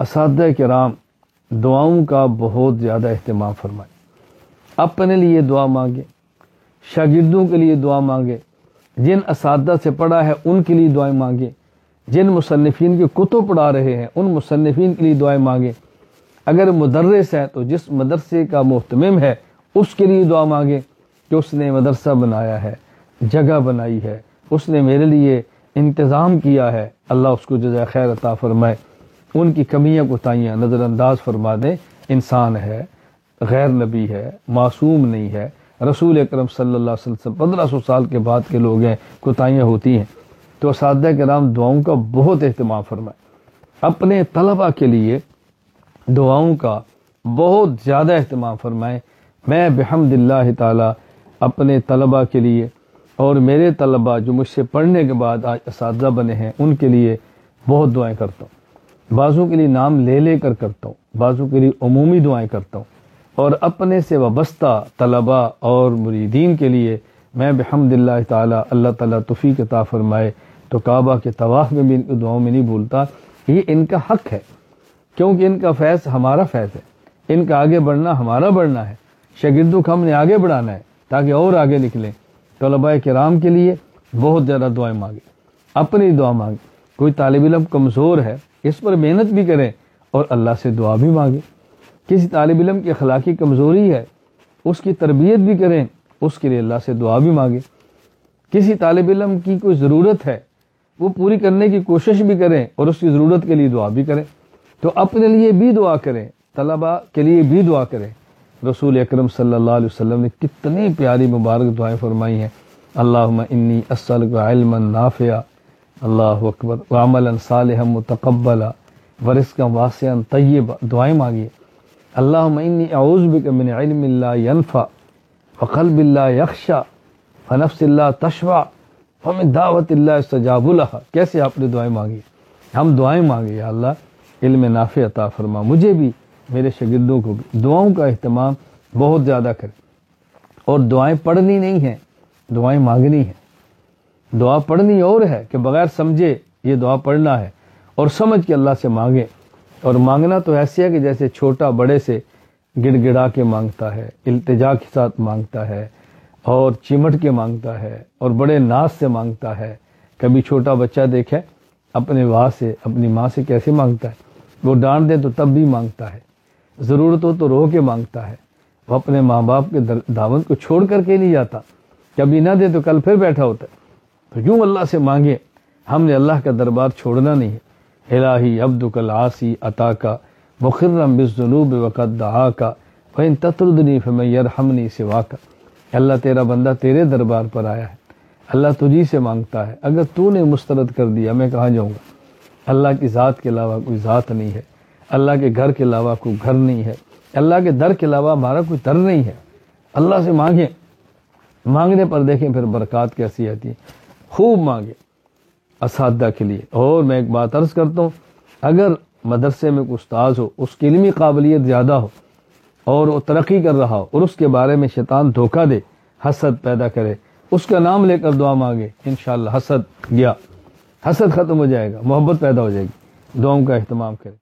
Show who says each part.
Speaker 1: اساتذہ کرام دعاؤں کا بہت زیادہ اہتمام فرمائیں. اپنے لیے دعا مانگیں، شاگردوں کے لیے دعا مانگیں، جن اساتذہ سے پڑھا ہے ان کے لیے دعائیں مانگیں، جن مصنفین کے کتب پڑھا رہے ہیں ان مصنفین کے لیے دعائیں مانگیں. اگر مدرس ہے تو جس مدرسے کا مہتمم ہے اس کے لیے دعا مانگیں کہ اس نے مدرسہ بنایا ہے، جگہ بنائی ہے، اس نے میرے لیے انتظام کیا ہے، اللہ اس کو جزائے خیر عطا فرمائے، ان کی کمیاں کوتاہیاں نظر انداز فرما دے. انسان ہے، غیر نبی ہے، معصوم نہیں ہے، رسول اکرم صلی اللہ علیہ وسلم 1500 سال کے بعد کے لوگ ہیں، کوتاہیاں ہوتی ہیں. تو اساتذہ کرام دعاؤں کا بہت اہتمام فرمائیں. اپنے طلباء کے لیے دعاؤں کا بہت زیادہ اہتمام فرمائیں. میں بحمد اللہ تعالی اپنے طلباء کے لیے اور میرے طلباء جو مجھ سے پڑھنے کے بعد آج اساتذہ بنے ہیں ان کے لیے بہت دعائیں کرتا ہوں. بعضوں کے لیے نام لے لے کر کرتا ہوں، بعضوں کے لیے عمومی دعائیں کرتا ہوں، اور اپنے سے وابستہ طلباء اور مریدین کے لیے میں بحمد اللہ تعالی اللہ تعالیٰ توفیق عطا فرمائے تو کعبہ کے طواف میں بھی ان کی دعاؤں میں نہیں بھولتا. یہ ان کا حق ہے کیونکہ ان کا فیض ہمارا فیض ہے، ان کا آگے بڑھنا ہمارا بڑھنا ہے. شاگردوں کو ہم نے آگے بڑھانا ہے تاکہ اور آگے نکلیں. طلباء کرام کے لیے بہت زیادہ دعائیں مانگیں، اپنی دعا مانگیں. کوئی طالب علم کمزور ہے اس پر محنت بھی کریں اور اللہ سے دعا بھی مانگیں. کسی طالب علم کی اخلاقی کمزوری ہے اس کی تربیت بھی کریں، اس کے لیے اللہ سے دعا بھی مانگیں. کسی طالب علم کی کوئی ضرورت ہے وہ پوری کرنے کی کوشش بھی کریں اور اس کی ضرورت کے لیے دعا بھی کریں. تو اپنے لیے بھی دعا کریں، طلباء کے لیے بھی دعا کریں. رسول اکرم صلی اللہ علیہ وسلم نے کتنی پیاری مبارک دعائیں فرمائی ہیں. اللہم انی اسألک علما نافعا، اللہ اکبر، وعملا صالحا متقبلا، ورزقا واسعا طیبا. دعائیں مانگیے. اللہم انی اعوذ بک من علم لا ینفع وقلب لا یخشع ونفس لا تشبع ومن دعوت لا یستجاب لها. کیسے آپ نے دعائیں مانگی؟ ہم دعائیں مانگے یا اللہ علم نافع عطا فرما، مجھے بھی میرے شاگردوں کو بھی. دعاؤں کا اہتمام بہت زیادہ کریں اور دعائیں پڑھنی نہیں ہیں، دعائیں مانگنی ہیں. دعا پڑھنی اور ہے کہ بغیر سمجھے یہ دعا پڑھنا ہے اور سمجھ کے اللہ سے مانگیں. اور مانگنا تو ایسے ہے کہ جیسے چھوٹا بڑے سے گڑ گڑا کے مانگتا ہے، التجا کے ساتھ مانگتا ہے اور چمٹ کے مانگتا ہے اور بڑے ناز سے مانگتا ہے. کبھی چھوٹا بچہ دیکھے اپنے ماں سے اپنی ماں سے کیسے مانگتا ہے، وہ ڈانٹ دے تو تب بھی مانگتا ہے، ضرورت ہو تو رو کے مانگتا ہے. وہ اپنے ماں باپ کے دعوت کو چھوڑ کر کے نہیں جاتا، کبھی نہ دے تو کل پھر بیٹھا ہوتا ہے. تو یوں اللہ سے مانگے. ہم نے اللہ کا دربار چھوڑنا نہیں ہے. الہی عبدک العاصی عطاکا مخرم بالذنوب وقد دعاکا فإن تطردنی فمن یرحمنی سواکا. اللہ تیرا بندہ تیرے دربار پر آیا ہے، اللہ تجھی سے مانگتا ہے، اگر تو نے مسترد کر دیا میں کہاں جاؤں گا. اللہ کی ذات کے علاوہ کوئی ذات نہیں ہے، اللہ کے گھر کے علاوہ کوئی گھر نہیں ہے، اللہ کے در کے علاوہ ہمارا کوئی در نہیں ہے. اللہ سے مانگیں. مانگنے پر دیکھیں پھر برکات کیسی آتی ہے. خوب مانگیں اساتذہ کے لیے. اور میں ایک بات عرض کرتا ہوں، اگر مدرسے میں کوئی استاذ ہو اس کی علمی قابلیت زیادہ ہو اور وہ ترقی کر رہا ہو اور اس کے بارے میں شیطان دھوکہ دے، حسد پیدا کرے، اس کا نام لے کر دعا مانگے، انشاءاللہ حسد گیا، حسد ختم ہو جائے گا، محبت پیدا ہو جائے گی. دعاؤں کا اہتمام کریں.